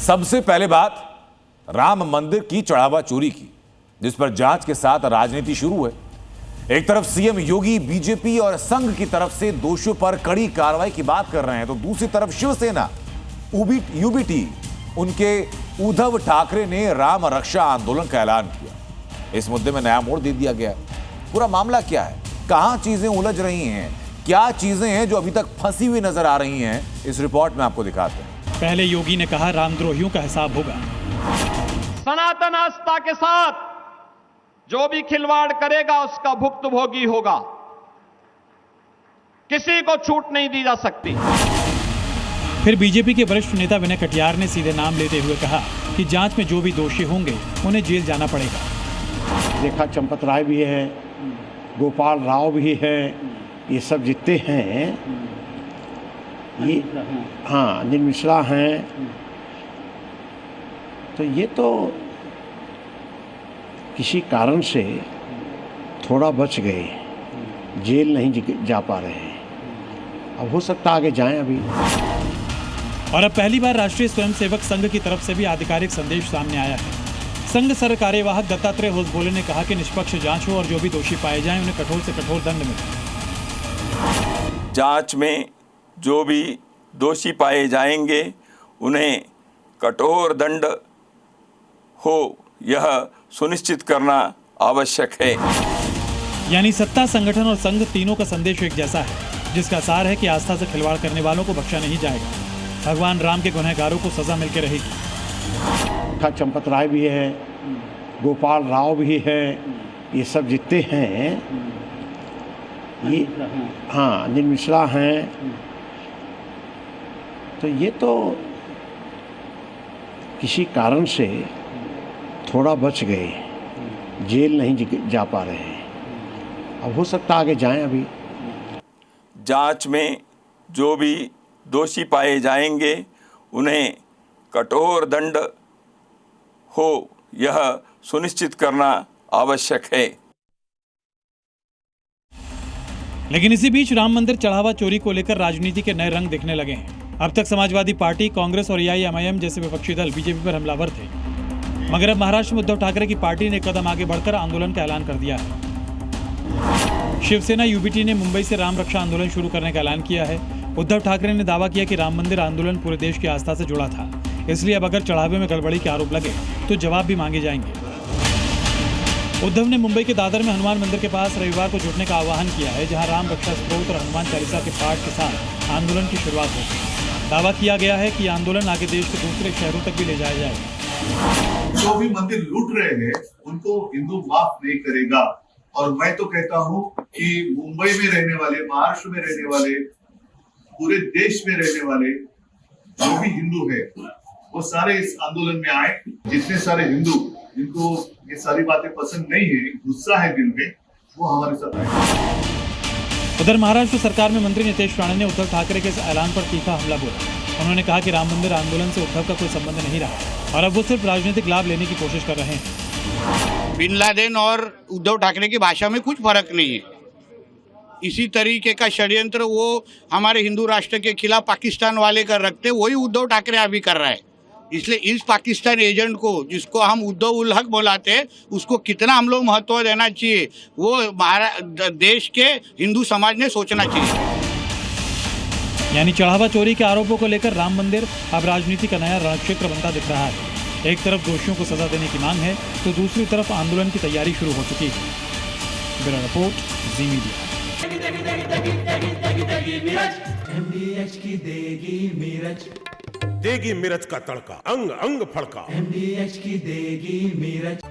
सबसे पहले बात राम मंदिर की चढ़ावा चोरी की, जिस पर जांच के साथ राजनीति शुरू है। एक तरफ सीएम योगी बीजेपी और संघ की तरफ से दोषियों पर कड़ी कार्रवाई की बात कर रहे हैं, तो दूसरी तरफ शिवसेना यूबीटी उनके उद्धव ठाकरे ने राम रक्षा आंदोलन का ऐलान किया। इस मुद्दे में नया मोड़ दे दिया गया है। पूरा मामला क्या है, कहां चीजें उलझ रही हैं, क्या चीजें हैं जो अभी तक फंसी हुई नजर आ रही हैं, इस रिपोर्ट में आपको दिखाते हैं। पहले योगी ने कहा रामद्रोहियों का हिसाब होगा। सनातन आस्था के साथ जो भी खिलवाड़ करेगा उसका भुक्तभोगी होगा, किसी को छूट नहीं दी जा सकती। फिर बीजेपी के वरिष्ठ नेता विनय कटियार ने सीधे नाम लेते हुए कहा कि जांच में जो भी दोषी होंगे उन्हें जेल जाना पड़ेगा। रेखा चंपत राय भी है, गोपाल राव भी है, ये सब जितने हैं, ये हाँ अनिल मिश्रा हैं, तो ये तो किसी कारण से थोड़ा बच गए, जेल नहीं जा पा रहे हैं। अब हो सकता आगे जाएं अभी। और अब पहली बार राष्ट्रीय स्वयंसेवक संघ की तरफ से भी आधिकारिक संदेश सामने आया है। संघ सर कार्यवाहक दत्तात्रेय होसबोले ने कहा कि निष्पक्ष जांच हो और जो भी दोषी पाए जाएं उन्हें कठोर से कठोर दंड मिले। जांच में जो भी दोषी पाए जाएंगे उन्हें कठोर दंड हो, यह सुनिश्चित करना आवश्यक है। यानी सत्ता, संगठन और संघ तीनों का संदेश एक जैसा है, जिसका सार है कि आस्था से खिलवाड़ करने वालों को बख्शा नहीं जाएगा। भगवान राम के गुनहगारों को सजा मिलकर रहेगी। रेखा चंपत राय भी है, गोपाल राव भी है, ये सब जितने हैं, ये हाँ अनिल मिश्रा हैं, तो ये तो किसी कारण से थोड़ा बच गए, जेल नहीं जा पा रहे हैं। अब हो सकता आगे जाएं अभी। जांच में जो भी दोषी पाए जाएंगे उन्हें कठोर दंड हो, यह सुनिश्चित करना आवश्यक है। लेकिन इसी बीच राम मंदिर चढ़ावा चोरी को लेकर राजनीति के नए रंग दिखने लगे हैं। अब तक समाजवादी पार्टी, कांग्रेस और एआईएमआईएम जैसे विपक्षी दल बीजेपी पर हमलावर थे, मगर अब महाराष्ट्र में उद्धव ठाकरे की पार्टी ने कदम आगे बढ़कर आंदोलन का ऐलान कर दिया है। शिवसेना यूबीटी ने मुंबई से राम रक्षा आंदोलन शुरू करने का ऐलान किया है। उद्धव ठाकरे ने दावा किया कि राम मंदिर आंदोलन पूरे देश की आस्था से जुड़ा था, इसलिए अब अगर चढ़ावे में गड़बड़ी के आरोप लगे तो जवाब भी मांगे जाएंगे। उद्धव ने मुंबई के दादर में हनुमान मंदिर के पास रविवार को जुटने का आह्वान किया है, जहां राम रक्षा स्तोत्र और हनुमान चालीसा के पाठ के साथ आंदोलन की शुरुआत होगी। दावा किया गया है कि आंदोलन आगे देश के दूसरे शहरों तक भी ले जाया जाएगा। जो भी मंदिर लूट रहे हैं उनको हिंदू माफ नहीं करेगा। और मैं तो कहता हूं कि मुंबई में रहने वाले, महाराष्ट्र में रहने वाले, पूरे देश में रहने वाले जो भी हिंदू है वो सारे इस आंदोलन में आए। जितने सारे हिंदू जिनको ये सारी बातें पसंद नहीं है, गुस्सा है दिल में, वो हमारे साथ आए। उधर महाराष्ट्र सरकार में मंत्री नितेश राणे ने उद्धव ठाकरे के इस ऐलान पर तीखा हमला बोला। उन्होंने कहा कि राम मंदिर आंदोलन से उद्धव का कोई संबंध नहीं रहा और अब वो सिर्फ राजनीतिक लाभ लेने की कोशिश कर रहे हैं। बिन लादेन और उद्धव ठाकरे की भाषा में कुछ फर्क नहीं है। इसी तरीके का षड्यंत्र वो हमारे हिंदू राष्ट्र के खिलाफ पाकिस्तान वाले कर रखते, वही उद्धव ठाकरे अभी कर रहा है। इसलिए इस पाकिस्तान एजेंट को, जिसको हम उद्धव उल हक बुलाते हैं, उसको कितना हम लोग महत्व देना चाहिए, वो देश के हिंदू समाज ने सोचना चाहिए। यानी चढ़ावा चोरी के आरोपों को लेकर राम मंदिर अब राजनीति का नया रणक्षेत्र बनता दिख रहा है। एक तरफ दोषियों को सजा देने की मांग है, तो दूसरी तरफ आंदोलन की तैयारी शुरू हो चुकी है। ब्यूरो रिपोर्ट, जी मीडिया। MDH की देगी मिर्च, देगी मिर्च का तड़का, अंग अंग फड़का। MDH की देगी मिर्च।